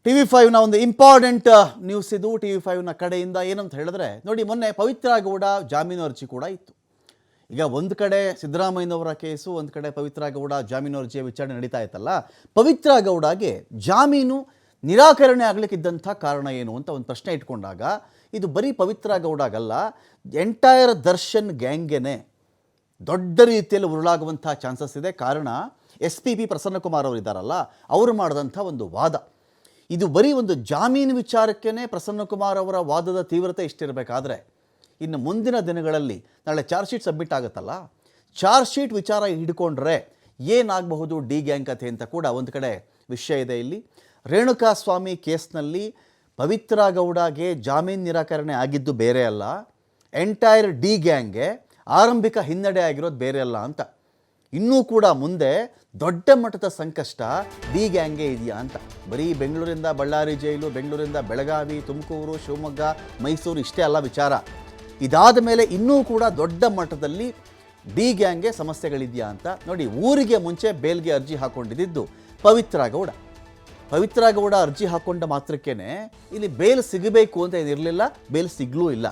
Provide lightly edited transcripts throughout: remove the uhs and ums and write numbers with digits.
TV5ನ ಒಂದು important news ಇದು. TV5ನ ಕಡೆಯಿಂದ ಏನಂತ ಹೇಳಿದ್ರೆ ನೋಡಿ, ಮೊನ್ನೆ ಪವಿತ್ರ ಗೌಡ ಜಾಮೀನು ಅರ್ಜಿ ಕೂಡ ಇತ್ತು. ಈಗ ಒಂದು ಕಡೆ ಸಿದ್ದರಾಮಯ್ಯನವರ ಕೇಸು, ಒಂದು ಕಡೆ ಪವಿತ್ರ ಗೌಡ ಜಾಮೀನು ಅರ್ಜಿಯ ವಿಚಾರಣೆ ನಡೀತಾ ಇತ್ತಲ್ಲ. ಪವಿತ್ರ ಗೌಡಗೆ ಜಾಮೀನು ನಿರಾಕರಣೆ ಆಗಲಿಕ್ಕಿದ್ದಂಥ ಕಾರಣ ಏನು ಅಂತ ಒಂದು ಪ್ರಶ್ನೆ ಇಟ್ಕೊಂಡಾಗ, ಇದು ಬರೀ ಪವಿತ್ರ ಗೌಡಗಲ್ಲ, ಎಂಟೈರ್ ದರ್ಶನ್ ಗ್ಯಾಂಗೇನೆ ದೊಡ್ಡ ರೀತಿಯಲ್ಲಿ ಉರುಳಾಗುವಂಥ ಚಾನ್ಸಸ್ ಇದೆ. ಕಾರಣ SP ಪ್ರಸನ್ನಕುಮಾರ್ ಅವರು ಇದ್ದಾರಲ್ಲ, ಅವರು ಮಾಡಿದಂಥ ಒಂದು ವಾದ. ಇದು ಬರೀ ಒಂದು ಜಾಮೀನು ವಿಚಾರಕ್ಕೇ ಪ್ರಸನ್ನಕುಮಾರ್ ಅವರ ವಾದದ ತೀವ್ರತೆ ಇಷ್ಟಿರಬೇಕಾದ್ರೆ, ಇನ್ನು ಮುಂದಿನ ದಿನಗಳಲ್ಲಿ ನಾಳೆ ಚಾರ್ಜ್ ಶೀಟ್ ಸಬ್ಮಿಟ್ ಆಗುತ್ತಲ್ಲ, ಚಾರ್ಜ್ ಶೀಟ್ ವಿಚಾರ ಹಿಡ್ಕೊಂಡ್ರೆ ಏನಾಗಬಹುದು ಡಿ ಗ್ಯಾಂಗ್ ಕಥೆ ಅಂತ ಕೂಡ ಒಂದು ಕಡೆ ವಿಷಯ ಇದೆ. ಇಲ್ಲಿ ರೇಣುಕಾಸ್ವಾಮಿ ಕೇಸ್ನಲ್ಲಿ ಪವಿತ್ರ ಗೌಡಗೆ ಜಾಮೀನು ನಿರಾಕರಣೆ ಆಗಿದ್ದು ಬೇರೆ ಅಲ್ಲ, ಎಂಟೈರ್ ಡಿ ಗ್ಯಾಂಗ್ಗೆ ಆರಂಭಿಕ ಹಿನ್ನಡೆ ಆಗಿರೋದು ಬೇರೆ ಅಲ್ಲ ಅಂತ. ಇನ್ನೂ ಕೂಡ ಮುಂದೆ ದೊಡ್ಡ ಮಟ್ಟದ ಸಂಕಷ್ಟ ಡಿ ಗ್ಯಾಂಗ್ಗೆ ಇದೆಯಾ ಅಂತ. ಬರೀ ಬೆಂಗಳೂರಿಂದ ಬಳ್ಳಾರಿ ಜೈಲು, ಬೆಂಗಳೂರಿಂದ ಬೆಳಗಾವಿ, ತುಮಕೂರು, ಶಿವಮೊಗ್ಗ, ಮೈಸೂರು ಇಷ್ಟೇ ಅಲ್ಲ ವಿಚಾರ. ಇದಾದ ಮೇಲೆ ಇನ್ನೂ ಕೂಡ ದೊಡ್ಡ ಮಟ್ಟದಲ್ಲಿ ಡಿ ಗ್ಯಾಂಗ್ಗೆ ಸಮಸ್ಯೆಗಳಿದೆಯಾ ಅಂತ ನೋಡಿ. ಊರಿಗೆ ಮುಂಚೆ ಬೇಲ್ಗೆ ಅರ್ಜಿ ಹಾಕ್ಕೊಂಡಿದ್ದು ಪವಿತ್ರ ಗೌಡ. ಪವಿತ್ರ ಗೌಡ ಅರ್ಜಿ ಹಾಕ್ಕೊಂಡ ಮಾತ್ರಕ್ಕೇ ಇಲ್ಲಿ ಬೇಲ್ ಸಿಗಬೇಕು ಅಂತ ಏನಿರಲಿಲ್ಲ, ಬೇಲ್ ಸಿಗಲೂ ಇಲ್ಲ.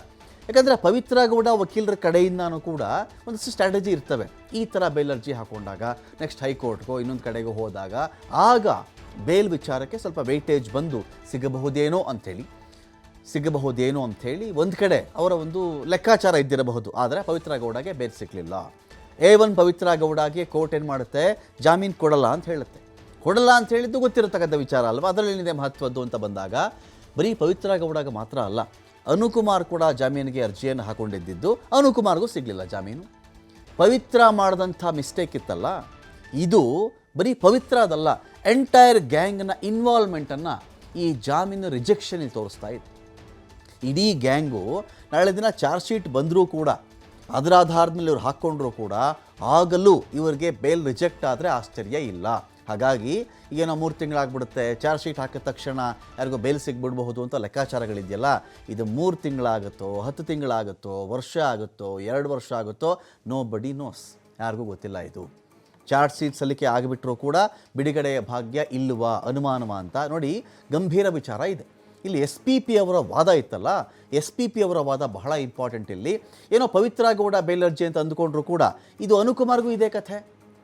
ಯಾಕಂದರೆ ಪವಿತ್ರ ಗೌಡ ವಕೀಲರ ಕಡೆಯಿಂದನೂ ಕೂಡ ಒಂದಷ್ಟು ಸ್ಟ್ರಾಟಜಿ ಇರ್ತವೆ. ಈ ಥರ ಬೇಲ್ ಅರ್ಜಿ ಹಾಕ್ಕೊಂಡಾಗ ನೆಕ್ಸ್ಟ್ ಹೈಕೋರ್ಟ್ಗೋ ಇನ್ನೊಂದು ಕಡೆಗೂ ಹೋದಾಗ ಆಗ ಬೇಲ್ ವಿಚಾರಕ್ಕೆ ಸ್ವಲ್ಪ ವೆಯ್ಟೇಜ್ ಬಂದು ಸಿಗಬಹುದೇನೋ ಅಂಥೇಳಿ ಒಂದು ಕಡೆ ಅವರ ಒಂದು ಲೆಕ್ಕಾಚಾರ ಇದ್ದಿರಬಹುದು. ಆದರೆ ಪವಿತ್ರ ಗೌಡಗೆ ಬೇಲ್ ಸಿಗಲಿಲ್ಲ. A1 ಪವಿತ್ರ ಗೌಡಗೆ ಕೋರ್ಟ್ ಏನು ಮಾಡುತ್ತೆ, ಜಾಮೀನು ಕೊಡಲ್ಲ ಅಂತ ಹೇಳುತ್ತೆ. ಕೊಡಲ್ಲ ಅಂತ ಹೇಳಿದ್ದು ಗೊತ್ತಿರತಕ್ಕಂಥ ವಿಚಾರ ಅಲ್ವಾ. ಅದರಲ್ಲೇನಿದೆ ಮಹತ್ವದ್ದು ಅಂತ ಬಂದಾಗ ಬರೀ ಪವಿತ್ರ ಗೌಡಗೆ ಮಾತ್ರ ಅಲ್ಲ, ಅನುಕುಮಾರ್ ಕೂಡ ಜಾಮೀನಿಗೆ ಅರ್ಜಿಯನ್ನು ಹಾಕೊಂಡಿದ್ದು, ಅನುಕುಮಾರ್ಗೂ ಸಿಗಲಿಲ್ಲ ಜಾಮೀನು. ಪವಿತ್ರ ಮಾಡಿದಂಥ ಮಿಸ್ಟೇಕ್ ಇತ್ತಲ್ಲ, ಇದು ಬರೀ ಪವಿತ್ರ ಅದಲ್ಲ, ಎಂಟೈರ್ ಗ್ಯಾಂಗ್ನ ಇನ್ವಾಲ್ವ್ಮೆಂಟನ್ನು ಈ ಜಾಮೀನು ರಿಜೆಕ್ಷನಲ್ಲಿ ತೋರಿಸ್ತಾ ಇದೆ. ಇಡೀ ಗ್ಯಾಂಗು ನಾಳೆ ದಿನ ಚಾರ್ಜ್ ಶೀಟ್ ಬಂದರೂ ಕೂಡ, ಅದರ ಆಧಾರದ ಮೇಲೆ ಇವ್ರು ಹಾಕ್ಕೊಂಡ್ರೂ ಕೂಡ ಆಗಲೂ ಇವರಿಗೆ ಬೇಲ್ ರಿಜೆಕ್ಟ್ ಆದರೆ ಆಶ್ಚರ್ಯ ಇಲ್ಲ. ಹಾಗಾಗಿ ಏನೋ 3 ತಿಂಗಳಾಗ್ಬಿಡುತ್ತೆ, ಚಾರ್ಜ್ ಶೀಟ್ ಹಾಕಿದ ತಕ್ಷಣ ಯಾರಿಗೋ ಬೇಲ್ ಸಿಗ್ಬಿಡ್ಬಹುದು ಅಂತ ಲೆಕ್ಕಾಚಾರಗಳಿದೆಯಲ್ಲ, ಇದು 3 ತಿಂಗಳಾಗುತ್ತೋ, 10 ತಿಂಗಳಾಗುತ್ತೋ, ವರ್ಷ ಆಗುತ್ತೋ, 2 ವರ್ಷ ಆಗುತ್ತೋ, ನೋ ಬಡಿ ನೋಸ್, ಯಾರಿಗೂ ಗೊತ್ತಿಲ್ಲ. ಇದು ಚಾರ್ಜ್ ಶೀಟ್ ಸಲ್ಲಿಕೆ ಆಗಿಬಿಟ್ರೂ ಕೂಡ ಬಿಡುಗಡೆಯ ಭಾಗ್ಯ ಇಲ್ಲವಾ, ಅನುಮಾನವ ಅಂತ ನೋಡಿ. ಗಂಭೀರ ವಿಚಾರ ಇದೆ. ಇಲ್ಲಿ SPP ಅವರ ವಾದ ಇತ್ತಲ್ಲ, SPP ಅವರ ವಾದ ಬಹಳ ಇಂಪಾರ್ಟೆಂಟ್. ಇಲ್ಲಿ ಏನೋ ಪವಿತ್ರ ಗೌಡ ಬೇಲ್ ಅರ್ಜಿ ಅಂತ ಅಂದುಕೊಂಡ್ರು ಕೂಡ ಇದು ಅನುಕುಮಾರ್ಗೂ ಇದೇ ಕಥೆ.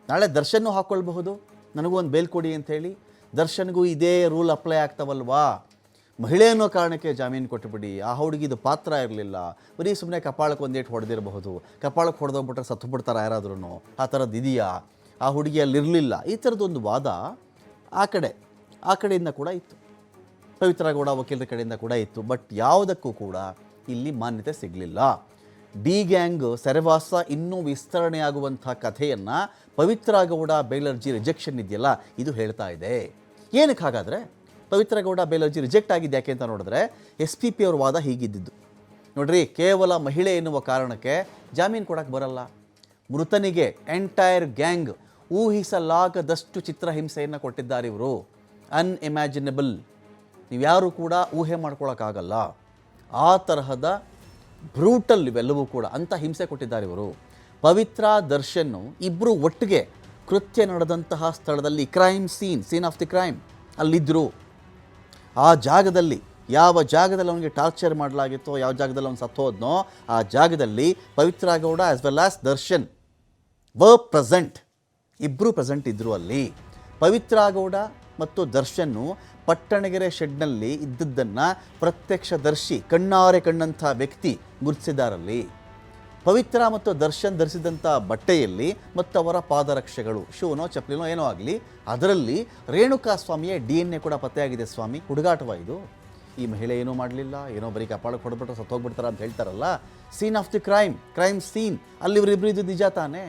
ನಾಳೆ ದರ್ಶನ್ನು ಹಾಕ್ಕೊಳ್ಬಹುದು, ನನಗೂ ಒಂದು ಬೇಲ್ ಕೊಡಿ ಅಂಥೇಳಿ. ದರ್ಶನ್ಗೂ ಇದೇ ರೂಲ್ ಅಪ್ಲೈ ಆಗ್ತಾವಲ್ವಾ. ಮಹಿಳೆ ಅನ್ನೋ ಕಾರಣಕ್ಕೆ ಜಾಮೀನು ಕೊಟ್ಟುಬಿಡಿ, ಆ ಹುಡುಗಿದು ಪಾತ್ರ ಇರಲಿಲ್ಲ, ಬರೀ ಸುಮ್ಮನೆ ಕಪಾಳಕ್ಕೆ ಒಂದೇಟು ಹೊಡೆದಿರಬಹುದು, ಕಪಾಳಕ್ಕೆ ಹೊಡೆದೋಗ್ಬಿಟ್ರೆ ಸತ್ತು ಬಿಡ್ತಾರೆ ಯಾರಾದ್ರೂ, ಆ ಥರದ್ದು ಇದೆಯಾ, ಆ ಹುಡುಗಿ ಅಲ್ಲಿರಲಿಲ್ಲ, ಈ ಥರದ್ದೊಂದು ವಾದ ಆ ಕಡೆಯಿಂದ ಕೂಡ ಇತ್ತು, ಪವಿತ್ರ ಗೌಡ ವಕೀಲರ ಕಡೆಯಿಂದ ಕೂಡ ಇತ್ತು. ಬಟ್ ಯಾವುದಕ್ಕೂ ಕೂಡ ಇಲ್ಲಿ ಮಾನ್ಯತೆ ಸಿಗಲಿಲ್ಲ. ಡಿ ಗ್ಯಾಂಗ್ ಸೆರೆವಾಸ ಇನ್ನೂ ವಿಸ್ತರಣೆಯಾಗುವಂಥ ಕಥೆಯನ್ನು ಪವಿತ್ರ ಗೌಡ ಬೇಲ್ ಅರ್ಜಿ ರಿಜೆಕ್ಷನ್ ಇದೆಯಲ್ಲ, ಇದು ಹೇಳ್ತಾ ಇದೆ. ಏನಕ್ಕೆ ಹಾಗಾದರೆ ಪವಿತ್ರ ಗೌಡ ಬೇಲ್ ಅರ್ಜಿ ರಿಜೆಕ್ಟ್ ಆಗಿದೆ ಯಾಕೆ ಅಂತ ನೋಡಿದ್ರೆ, SPP ಅವ್ರ ವಾದ ಹೀಗಿದ್ದಿದ್ದು ನೋಡ್ರಿ, ಕೇವಲ ಮಹಿಳೆ ಎನ್ನುವ ಕಾರಣಕ್ಕೆ ಜಾಮೀನು ಕೊಡೋಕ್ಕೆ ಬರಲ್ಲ. ಮೃತನಿಗೆ ಎಂಟೈರ್ ಗ್ಯಾಂಗ್ ಊಹಿಸಲಾಗದಷ್ಟು ಚಿತ್ರಹಿಂಸೆಯನ್ನು ಕೊಟ್ಟಿದ್ದಾರೆ ಇವರು. ಅನ್ಇಮ್ಯಾಜಿನಬಲ್, ನೀವ್ಯಾರೂ ಕೂಡ ಊಹೆ ಮಾಡ್ಕೊಳಕ್ಕಾಗಲ್ಲ. ಆ ತರಹದ ಬ್ರೂಟಲ್ ಇವೆಲ್ಲವೂ ಕೂಡ, ಅಂಥ ಹಿಂಸೆ ಕೊಟ್ಟಿದ್ದಾರೆ ಇವರು. ಪವಿತ್ರ ದರ್ಶನ್ನು ಇಬ್ಬರು ಒಟ್ಟಿಗೆ ಕೃತ್ಯ ನಡೆದಂತಹ ಸ್ಥಳದಲ್ಲಿ, ಸೀನ್ ಆಫ್ ದಿ ಕ್ರೈಮ್ ಅಲ್ಲಿದ್ದರು. ಆ ಜಾಗದಲ್ಲಿ, ಯಾವ ಜಾಗದಲ್ಲಿ ಅವನಿಗೆ ಟಾರ್ಚರ್ ಮಾಡಲಾಗಿತ್ತೋ, ಯಾವ ಜಾಗದಲ್ಲಿ ಅವನು ಸತ್ತೋದ್ನೋ, ಆ ಜಾಗದಲ್ಲಿ Pavithra Gowda as well as Darshan present, ಇಬ್ಬರು ಪ್ರೆಸೆಂಟ್ ಇದ್ದರು ಅಲ್ಲಿ. ಪವಿತ್ರ ಗೌಡ ಮತ್ತು ದರ್ಶನ್ನು ಪಟ್ಟಣಗೆರೆ ಶೆಡ್ನಲ್ಲಿ ಇದ್ದದ್ದನ್ನು ಪ್ರತ್ಯಕ್ಷದರ್ಶಿ, ಕಣ್ಣಾರೆ ಕಂಡಂಥ ವ್ಯಕ್ತಿ ಗುರುತಿಸಿದಾರಲ್ಲಿ. ಪವಿತ್ರ ಮತ್ತು ದರ್ಶನ್ ಧರಿಸಿದಂಥ ಬಟ್ಟೆಯಲ್ಲಿ ಮತ್ತು ಅವರ ಪಾದರಕ್ಷೆಗಳು, ಶೂನೋ ಚಪ್ಪಲಿನೋ ಏನೋ ಆಗಲಿ, ಅದರಲ್ಲಿ ರೇಣುಕಾಸ್ವಾಮಿಯ DNA ಕೂಡ ಪತ್ತೆಯಾಗಿದೆ. ಸ್ವಾಮಿ, ಹುಡುಗಾಟವ ಇದು? ಈ ಮಹಿಳೆ ಏನೂ ಮಾಡಲಿಲ್ಲ, ಏನೋ ಬರೀ ಕಪಾಳಕ್ಕೆ ಹೊಡೆದ್ಬಿಟ್ರೆ ಸತ್ತೋಗ್ಬಿಡ್ತಾರೆ ಅಂತ ಹೇಳ್ತಾರಲ್ಲ. Scene of the crime scene, ಅಲ್ಲಿ ಇವರಿಬ್ಬರು ಇದು ನಿಜ ತಾನೇ?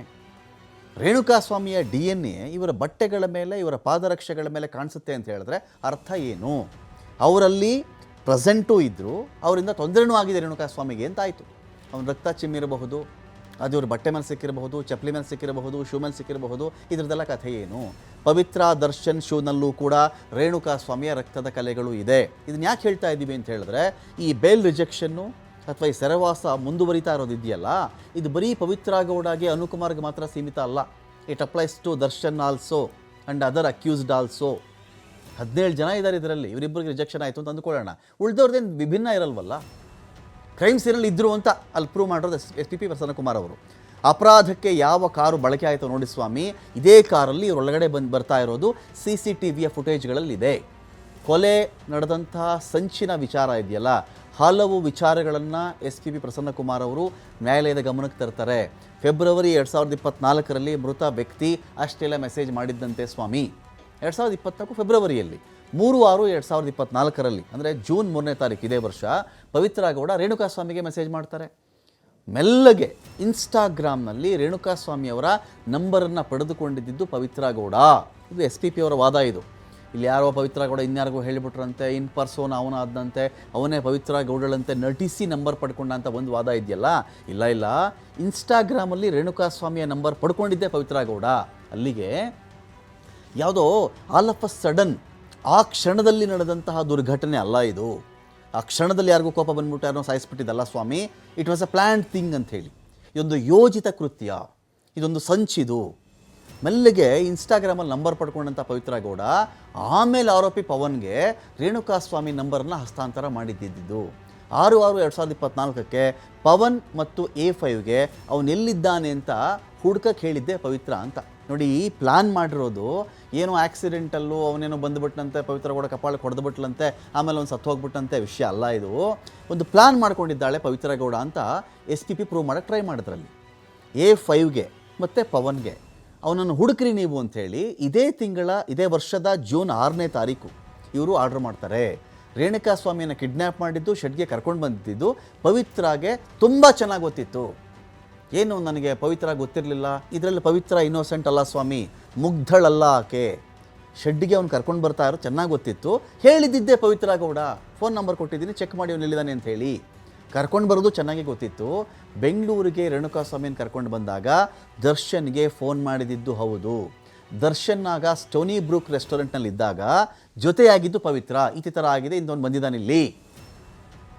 ರೇಣುಕಾಸ್ವಾಮಿಯ DNA ಇವರ ಬಟ್ಟೆಗಳ ಮೇಲೆ, ಇವರ ಪಾದರಕ್ಷೆಗಳ ಮೇಲೆ ಕಾಣಿಸುತ್ತೆ ಅಂತ ಹೇಳಿದ್ರೆ ಅರ್ಥ ಏನು? ಅವರಲ್ಲಿ ಪ್ರೆಸೆಂಟೂ ಇದ್ದರು, ಅವರಿಂದ ತೊಂದರೆನೂ ಆಗಿದೆ ರೇಣುಕಾಸ್ವಾಮಿಗೆ ಅಂತ ಆಯಿತು. ಅವನ ರಕ್ತ ಚಿಮ್ಮಿರಬಹುದು, ಅದು ಇವ್ರ ಬಟ್ಟೆ ಮೇಲೆ ಸಿಕ್ಕಿರಬಹುದು, ಚಪ್ಪಲಿ ಮೇಲೆ ಸಿಕ್ಕಿರಬಹುದು, ಶೂ ಮೇಲೆ ಸಿಕ್ಕಿರಬಹುದು. ಇದ್ರದ್ದೆಲ್ಲ ಕಥೆ ಏನು? ಪವಿತ್ರ ದರ್ಶನ್ ಶೂನಲ್ಲೂ ಕೂಡ ರೇಣುಕಾಸ್ವಾಮಿಯ ರಕ್ತದ ಕಲೆಗಳು ಇದೆ. ಇದನ್ನ ಯಾಕೆ ಹೇಳ್ತಾ ಇದ್ದೀವಿ ಅಂತ ಹೇಳಿದ್ರೆ, ಈ ಬೇಲ್ ರಿಜೆಕ್ಷನ್ನು ಅಥವಾ ಈ ಸೆರೆವಾಸ ಮುಂದುವರಿತಾ ಇರೋದಿದೆಯಲ್ಲ, ಇದು ಬರೀ ಪವಿತ್ರ ಗೌಡಗೆ, ಅನುಕುಮಾರ್ಗೆ ಮಾತ್ರ ಸೀಮಿತ ಅಲ್ಲ. It applies to Darshan also and other accused also. 17 ಜನ ಇದ್ದಾರೆ ಇದರಲ್ಲಿ. ಇವರಿಬ್ಬರಿಗೆ ರಿಜೆಕ್ಷನ್ ಆಯಿತು ಅಂತ ಅಂದ್ಕೊಳ್ಳೋಣ, ಉಳಿದವ್ರದ್ದೇನು ವಿಭಿನ್ನ ಇರಲ್ವಲ್ಲ. ಕ್ರೈಮ್ ಸೀನಲ್ಲಿ ಇದ್ದರು ಅಂತ ಅಲ್ಲಿ ಪ್ರೂವ್ ಮಾಡಿರೋದು SP ಪ್ರಸನ್ನಕುಮಾರ್ ಅವರು. ಅಪರಾಧಕ್ಕೆ ಯಾವ ಕಾರು ಬಳಕೆ ಆಯಿತು ನೋಡಿ ಸ್ವಾಮಿ, ಇದೇ ಕಾರಲ್ಲಿ ಇವ್ರು ಒಳಗಡೆ ಬರ್ತಾ ಇರೋದು CCTVಯ ಫುಟೇಜ್ಗಳಲ್ಲಿದೆ. ಕೊಲೆ ನಡೆದಂತಹ ಸಂಚಿನ ವಿಚಾರ ಇದೆಯಲ್ಲ, ಹಲವು ವಿಚಾರಗಳನ್ನು SP ಪ್ರಸನ್ನಕುಮಾರ್ ಅವರು ನ್ಯಾಯಾಲಯದ ಗಮನಕ್ಕೆ ತರ್ತಾರೆ. ಫೆಬ್ರವರಿ 2024ರಲ್ಲಿ ಮೃತ ವ್ಯಕ್ತಿ ಅಷ್ಟೆಲ್ಲ ಮೆಸೇಜ್ ಮಾಡಿದ್ದಂತೆ ಸ್ವಾಮಿ. 2024 ಫೆಬ್ರವರಿಯಲ್ಲಿ 3/6/2024ರಲ್ಲಿ ಅಂದರೆ ಜೂನ್ 3ನೇ ತಾರೀಕು ಇದೇ ವರ್ಷ ಪವಿತ್ರ ಗೌಡ ರೇಣುಕಾಸ್ವಾಮಿಗೆ ಮೆಸೇಜ್ ಮಾಡ್ತಾರೆ. ಮೆಲ್ಲಗೆ ಇನ್ಸ್ಟಾಗ್ರಾಮ್ನಲ್ಲಿ ರೇಣುಕಾಸ್ವಾಮಿಯವರ ನಂಬರನ್ನು ಪಡೆದುಕೊಂಡಿದ್ದು ಪವಿತ್ರ ಗೌಡ. ಇದು SP ಅವರ ವಾದ. ಇದು ಇಲ್ಲಿ ಯಾರೋ ಪವಿತ್ರ ಗೌಡ ಇನ್ಯಾರಿಗೂ ಹೇಳಿಬಿಟ್ರಂತೆ, ಇನ್ ಪರ್ಸೋನ್ ಅವನಾದಂತೆ, ಅವನೇ ಪವಿತ್ರ ಗೌಡಳಂತೆ ನಟಿಸಿ ನಂಬರ್ ಪಡ್ಕೊಂಡ ಅಂತ ಒಂದು ವಾದ ಇದೆಯಲ್ಲ. ಇಲ್ಲ, ಇನ್ಸ್ಟಾಗ್ರಾಮಲ್ಲಿ ರೇಣುಕಾಸ್ವಾಮಿಯ ನಂಬರ್ ಪಡ್ಕೊಂಡಿದ್ದೆ ಪವಿತ್ರ ಗೌಡ. ಅಲ್ಲಿಗೆ ಯಾವುದೋ ಆಲ್ ಆಫ್ ಅ ಸಡನ್ ಆ ಕ್ಷಣದಲ್ಲಿ ನಡೆದಂತಹ ದುರ್ಘಟನೆ ಅಲ್ಲ ಇದು. ಆ ಕ್ಷಣದಲ್ಲಿ ಯಾರಿಗೂ ಕೋಪ ಬಂದ್ಬಿಟ್ಟು ಯಾರೋ ಸಾಯಿಸ್ಬಿಟ್ಟಿದ್ದಲ್ಲ ಸ್ವಾಮಿ. It was a planned thing ಅಂತ ಹೇಳಿ, ಇದೊಂದು ಯೋಜಿತ ಕೃತ್ಯ, ಇದೊಂದು ಸಂಚಿದು. ಮೆಲ್ಲಗೆ ಇನ್ಸ್ಟಾಗ್ರಾಮಲ್ಲಿ ನಂಬರ್ ಪಡ್ಕೊಂಡಂಥ ಪವಿತ್ರ ಗೌಡ ಆಮೇಲೆ ಆರೋಪಿ ಪವನ್ಗೆ ರೇಣುಕಾಸ್ವಾಮಿ ನಂಬರನ್ನು ಹಸ್ತಾಂತರ ಮಾಡಿದ್ದಿದ್ದು. 6/6/2024ಕ್ಕೆ ಪವನ್ ಮತ್ತು A5ಗೆ ಅವನೆಲ್ಲಿದ್ದಾನೆ ಅಂತ ಹುಡ್ಕಕ್ಕೆ ಹೇಳಿದ್ದೆ ಪವಿತ್ರ ಅಂತ. ನೋಡಿ, ಈ ಪ್ಲ್ಯಾನ್ ಮಾಡಿರೋದು ಏನೋ ಆಕ್ಸಿಡೆಂಟಲ್ಲು ಅವನೇನೋ ಬಂದುಬಿಟ್ಟಂತೆ, ಪವಿತ್ರ ಗೌಡ ಕಪಾಳಕ್ಕೆ ಹೊಡೆದುಬಿಟ್ಲಂತೆ, ಆಮೇಲೆ ಒಂದು ಸತ್ತು ಹೋಗ್ಬಿಟ್ಟಂತೆ ವಿಷಯ ಅಲ್ಲ ಇದು. ಒಂದು ಪ್ಲ್ಯಾನ್ ಮಾಡ್ಕೊಂಡಿದ್ದಾಳೆ ಪವಿತ್ರ ಗೌಡ ಅಂತ SP ಪ್ರೂವ್ ಮಾಡೋಕ್ಕೆ ಟ್ರೈ ಮಾಡಿದ್ರಲ್ಲಿ. A5ಗೆ ಮತ್ತು ಪವನ್ಗೆ ಅವನನ್ನು ಹುಡುಕ್ರಿ ನೀವು ಅಂಥೇಳಿ ಇದೇ ವರ್ಷದ ಜೂನ್ 6ನೇ ತಾರೀಕು ಇವರು ಆರ್ಡರ್ ಮಾಡ್ತಾರೆ. ರೇಣುಕಾಸ್ವಾಮಿಯನ್ನು ಕಿಡ್ನ್ಯಾಪ್ ಮಾಡಿದ್ದು, ಶೆಡ್ಗೆ ಕರ್ಕೊಂಡು ಬಂದಿದ್ದು ಪವಿತ್ರಾಗೆ ತುಂಬ ಚೆನ್ನಾಗಿ ಗೊತ್ತಿತ್ತು. ಏನು ನನಗೆ ಪವಿತ್ರ ಗೊತ್ತಿರಲಿಲ್ಲ, ಇದರಲ್ಲಿ ಪವಿತ್ರ ಇನ್ನೋಸೆಂಟ್ ಅಲ್ಲ ಸ್ವಾಮಿ, ಮುಗ್ಧಳಲ್ಲ ಆಕೆ, ಶೆಡ್ಗೆ ಅವ್ನು ಕರ್ಕೊಂಡು ಬರ್ತಾ ಇರೋ ಚೆನ್ನಾಗಿ ಗೊತ್ತಿತ್ತು. ಹೇಳಿದ್ದಿದ್ದೆ ಪವಿತ್ರ ಗೌಡ, ಫೋನ್ ನಂಬರ್ ಕೊಟ್ಟಿದ್ದೀನಿ, ಚೆಕ್ ಮಾಡಿ ಅವ್ನು ಎಲ್ಲಿದ್ದಾನೆ ಅಂತ ಹೇಳಿ. ಕರ್ಕೊಂಡು ಬರೋದು ಚೆನ್ನಾಗಿ ಗೊತ್ತಿತ್ತು. ಬೆಂಗಳೂರಿಗೆ ರೇಣುಕಾಸ್ವಾಮಿಯನ್ನು ಕರ್ಕೊಂಡು ಬಂದಾಗ ದರ್ಶನ್ಗೆ ಫೋನ್ ಮಾಡಿದ್ದು ಹೌದು. ದರ್ಶನ್ ಆಗ ಸ್ಟೋನಿ ಬ್ರೂಕ್ ರೆಸ್ಟೋರೆಂಟ್ನಲ್ಲಿ ಇದ್ದಾಗ ಜೊತೆಯಾಗಿದ್ದು ಪವಿತ್ರ. ಈ ಥರ ಆಗಿದೆ, ಇಂಥವ್ನು ಬಂದಿದ್ದಾನಿಲ್ಲಿ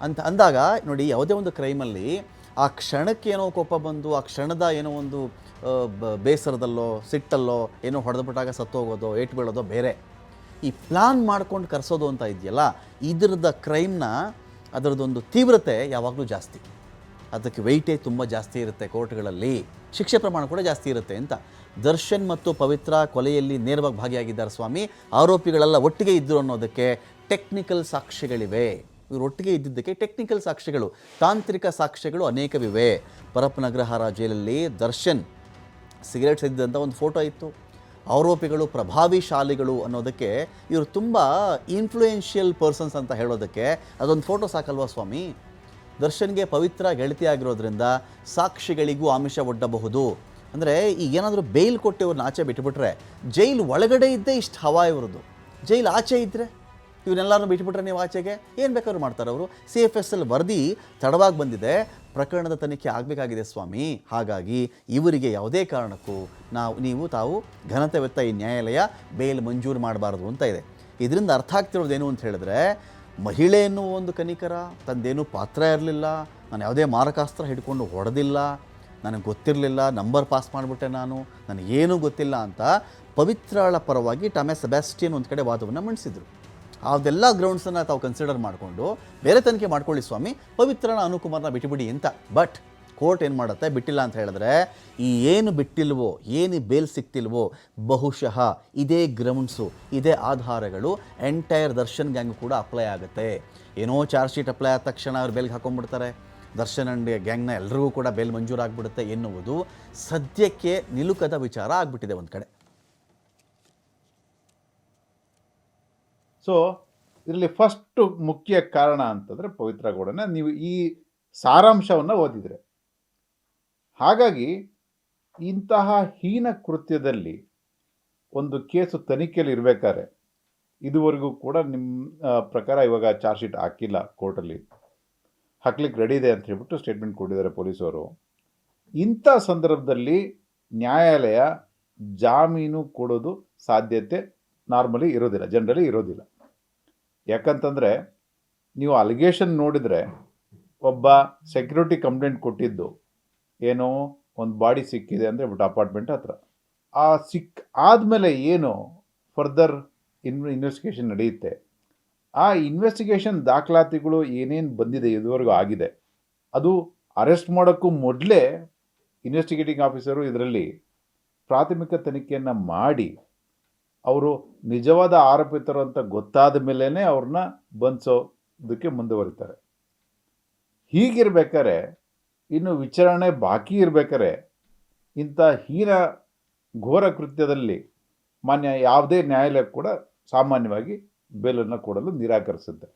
ಅಂತ ಅಂದಾಗ ನೋಡಿ, ಯಾವುದೇ ಒಂದು ಕ್ರೈಮಲ್ಲಿ ಆ ಕ್ಷಣಕ್ಕೆ ಏನೋ ಕೋಪ ಬಂದು, ಆ ಕ್ಷಣದ ಏನೋ ಒಂದು ಬೇಸರದಲ್ಲೋ ಸಿಟ್ಟಲ್ಲೋ ಏನೋ ಹೊಡೆದ್ಬಿಟ್ಟಾಗ ಸತ್ತೋಗೋದೋ ಏಟು ಬೀಳೋದೋ ಬೇರೆ. ಈ ಪ್ಲಾನ್ ಮಾಡ್ಕೊಂಡು ಕರೆಸೋದು ಅಂತ ಇದೆಯಲ್ಲ, ಇದರದ ಕ್ರೈಮ್ನ ಅದರದ್ದೊಂದು ತೀವ್ರತೆ ಯಾವಾಗಲೂ ಜಾಸ್ತಿ, ಅದಕ್ಕೆ ವೆಯ್ಟೇಜ್ ತುಂಬ ಜಾಸ್ತಿ ಇರುತ್ತೆ ಕೋರ್ಟ್ಗಳಲ್ಲಿ, ಶಿಕ್ಷೆ ಪ್ರಮಾಣ ಕೂಡ ಜಾಸ್ತಿ ಇರುತ್ತೆ ಅಂತ. ದರ್ಶನ್ ಮತ್ತು ಪವಿತ್ರ ಕೊಲೆಯಲ್ಲಿ ನೇರವಾಗಿ ಭಾಗಿಯಾಗಿದ್ದಾರೆ ಸ್ವಾಮಿ. ಆರೋಪಿಗಳೆಲ್ಲ ಒಟ್ಟಿಗೆ ಇದ್ದರು ಅನ್ನೋದಕ್ಕೆ ಟೆಕ್ನಿಕಲ್ ಸಾಕ್ಷ್ಯಗಳಿವೆ. ಇವರು ಒಟ್ಟಿಗೆ ಇದ್ದಿದ್ದಕ್ಕೆ ಟೆಕ್ನಿಕಲ್ ಸಾಕ್ಷ್ಯಗಳು, ತಾಂತ್ರಿಕ ಸಾಕ್ಷ್ಯಗಳು ಅನೇಕವಿವೆ. ಪರಪ್ಪನಗ್ರಹಾರ ಜೈಲಲ್ಲಿ ದರ್ಶನ್ ಸಿಗರೇಟ್ ಸೇದಿದ್ದಂಥ ಒಂದು ಫೋಟೋ ಇತ್ತು. ಆರೋಪಿಗಳು ಪ್ರಭಾವಿಶಾಲಿಗಳು ಅನ್ನೋದಕ್ಕೆ, ಇವರು ತುಂಬ ಇನ್ಫ್ಲೂಯೆನ್ಷಿಯಲ್ ಪರ್ಸನ್ಸ್ ಅಂತ ಹೇಳೋದಕ್ಕೆ ಅದೊಂದು ಫೋಟೋ ಸಾಕಲ್ವಾ ಸ್ವಾಮಿ. ದರ್ಶನ್ಗೆ ಪವಿತ್ರ ಗೆಳತಿಯಾಗಿರೋದ್ರಿಂದ ಸಾಕ್ಷಿಗಳಿಗೂ ಆಮಿಷ ಒಡ್ಡಬಹುದು. ಅಂದರೆ ಈಗ ಏನಾದರೂ ಬೇಲ್ ಕೊಟ್ಟು ಇವ್ರನ್ನ ಆಚೆ ಬಿಟ್ಟುಬಿಟ್ರೆ, ಜೈಲು ಒಳಗಡೆ ಇದ್ದೇ ಇಷ್ಟು ಹವಾ ಇವ್ರದ್ದು, ಜೈಲು ಆಚೆ ಇದ್ದರೆ ಇವನ್ನೆಲ್ಲರೂ ಬಿಟ್ಬಿಟ್ರೆ ನೀವು ಆಚೆಗೆ ಏನು ಬೇಕಾದ್ರೂ ಮಾಡ್ತಾರೆ ಅವರು. CFSL ವರದಿ ತಡವಾಗಿ ಬಂದಿದೆ, ಪ್ರಕರಣದ ತನಿಖೆ ಆಗಬೇಕಾಗಿದೆ ಸ್ವಾಮಿ. ಹಾಗಾಗಿ ಇವರಿಗೆ ಯಾವುದೇ ಕಾರಣಕ್ಕೂ ತಾವು ಘನತೆವೆತ್ತ ಈ ನ್ಯಾಯಾಲಯ ಬೇಲ್ ಮಂಜೂರು ಮಾಡಬಾರ್ದು ಅಂತ ಇದೆ. ಇದರಿಂದ ಅರ್ಥ ಆಗ್ತಿರೋದೇನು ಅಂತ ಹೇಳಿದ್ರೆ, ಮಹಿಳೆ ಎನ್ನುವ ಒಂದು ಕನಿಕರ, ತಂದೇನೂ ಪಾತ್ರ ಇರಲಿಲ್ಲ, ನಾನು ಯಾವುದೇ ಮಾರಕಾಸ್ತ್ರ ಹಿಡ್ಕೊಂಡು ಹೊಡೆದಿಲ್ಲ, ನನಗೆ ಗೊತ್ತಿರಲಿಲ್ಲ, ನಂಬರ್ ಪಾಸ್ ಮಾಡಿಬಿಟ್ಟೆ, ನನಗೇನೂ ಗೊತ್ತಿಲ್ಲ ಅಂತ ಪವಿತ್ರಳ ಪರವಾಗಿ ಟಾಮೆ ಸೆಬಾಸ್ಟಿಯನ್ ಒಂದು ಕಡೆ ವಾದವನ್ನು ಮಂಡಿಸಿದರು. ಅದೆಲ್ಲ ಗ್ರೌಂಡ್ಸನ್ನು ತಾವು ಕನ್ಸಿಡರ್ ಮಾಡಿಕೊಂಡು ಬೇರೆ ತನಿಖೆ ಮಾಡ್ಕೊಳ್ಳಿ ಸ್ವಾಮಿ, ಪವಿತ್ರನ ಅನುಕುಮಾರ್ನ ಬಿಟ್ಟುಬಿಡಿ ಅಂತ. ಬಟ್ ಕೋರ್ಟ್ ಏನು ಮಾಡುತ್ತೆ, ಬಿಟ್ಟಿಲ್ಲ ಅಂತ ಹೇಳಿದ್ರೆ, ಈ ಏನು ಬಿಟ್ಟಿಲ್ವೋ, ಏನು ಬೇಲ್ ಸಿಕ್ತಿಲ್ವೋ, ಬಹುಶಃ ಇದೇ ಗ್ರೌಂಡ್ಸು, ಇದೇ ಆಧಾರಗಳು ಎಂಟೈರ್ ದರ್ಶನ್ ಗ್ಯಾಂಗ್ ಕೂಡ ಅಪ್ಲೈ ಆಗುತ್ತೆ. ಏನೋ ಚಾರ್ಜ್ ಶೀಟ್ ಅಪ್ಲೈ ಆದ ತಕ್ಷಣ ಅವ್ರು ಬೇಲ್ಗೆ ಹಾಕೊಂಡ್ಬಿಡ್ತಾರೆ, ದರ್ಶನ್ ಅಂಡ್ ಗ್ಯಾಂಗ್ನ ಎಲ್ರಿಗೂ ಕೂಡ ಬೇಲ್ ಮಂಜೂರಾಗ್ಬಿಡುತ್ತೆ ಎನ್ನುವುದು ಸದ್ಯಕ್ಕೆ ನಿಲುಕದ ವಿಚಾರ ಆಗಿಬಿಟ್ಟಿದೆ ಒಂದು ಕಡೆ. ಸೊ ಇದರಲ್ಲಿ ಫಸ್ಟ್ ಮುಖ್ಯ ಕಾರಣ ಅಂತಂದರೆ ಪವಿತ್ರ ಗೌಡನ ನೀವು ಈ ಸಾರಾಂಶವನ್ನು ಓದಿದರೆ, ಹಾಗಾಗಿ ಇಂತಹ ಹೀನ ಕೃತ್ಯದಲ್ಲಿ ಒಂದು ಕೇಸು ತನಿಖೆಯಲ್ಲಿ ಇರಬೇಕಾದ್ರೆ, ಇದುವರೆಗೂ ಕೂಡ ನಿಮ್ಮ ಪ್ರಕಾರ ಇವಾಗ ಚಾರ್ಜ್ ಶೀಟ್ ಹಾಕಿಲ್ಲ, ಕೋರ್ಟಲ್ಲಿ ಹಾಕ್ಲಿಕ್ಕೆ ರೆಡಿ ಇದೆ ಅಂತ ಹೇಳ್ಬಿಟ್ಟು ಸ್ಟೇಟ್ಮೆಂಟ್ ಕೊಟ್ಟಿದ್ದಾರೆ ಪೊಲೀಸವರು. ಇಂಥ ಸಂದರ್ಭದಲ್ಲಿ ನ್ಯಾಯಾಲಯ ಜಾಮೀನು ಕೊಡೋದು ಸಾಧ್ಯತೆ ನಾರ್ಮಲಿ ಇರೋದಿಲ್ಲ, ಜನರಲಿ ಇರೋದಿಲ್ಲ. ಯಾಕಂತಂದರೆ ನೀವು ಅಲಿಗೇಷನ್ ನೋಡಿದರೆ, ಒಬ್ಬ ಸೆಕ್ಯೂರಿಟಿ ಕಂಪ್ಲೇಂಟ್ ಕೊಟ್ಟಿದ್ದು ಏನೋ ಒಂದು ಬಾಡಿ ಸಿಕ್ಕಿದೆ ಅಂದರೆ ಬಟ್ ಅಪಾರ್ಟ್ಮೆಂಟ್ ಹತ್ರ, ಆದಮೇಲೆ ಏನು ಫರ್ದರ್ ಇನ್ವೆಸ್ಟಿಗೇಷನ್ ನಡೆಯುತ್ತೆ. ಆ ಇನ್ವೆಸ್ಟಿಗೇಷನ್ ದಾಖಲಾತಿಗಳು ಏನೇನು ಬಂದಿದೆ ಇದುವರೆಗೂ ಆಗಿದೆ, ಅದು ಅರೆಸ್ಟ್ ಮಾಡೋಕ್ಕೂ ಮೊದಲೇ ಇನ್ವೆಸ್ಟಿಗೇಟಿಂಗ್ ಆಫೀಸರು ಇದರಲ್ಲಿ ಪ್ರಾಥಮಿಕ ತನಿಖೆಯನ್ನು ಮಾಡಿ ಅವರು ನಿಜವಾದ ಆರೋಪಿತರು ಅಂತ ಗೊತ್ತಾದ ಮೇಲೇ ಅವ್ರನ್ನ ಬಂಧಿಸೋದಕ್ಕೆ ಮುಂದುವರಿತಾರೆ. ಹೀಗಿರ್ಬೇಕಾದ್ರೆ ಇನ್ನು ವಿಚಾರಣೆ ಬಾಕಿ ಇರಬೇಕಾದ್ರೆ ಇಂಥ ಹೀನ ಘೋರ ಕೃತ್ಯದಲ್ಲಿ ಮಾನ್ಯ ಯಾವುದೇ ನ್ಯಾಯಾಲಯ ಕೂಡ ಸಾಮಾನ್ಯವಾಗಿ ಬೇಲನ್ನು ಕೊಡಲು ನಿರಾಕರಿಸುತ್ತೆ.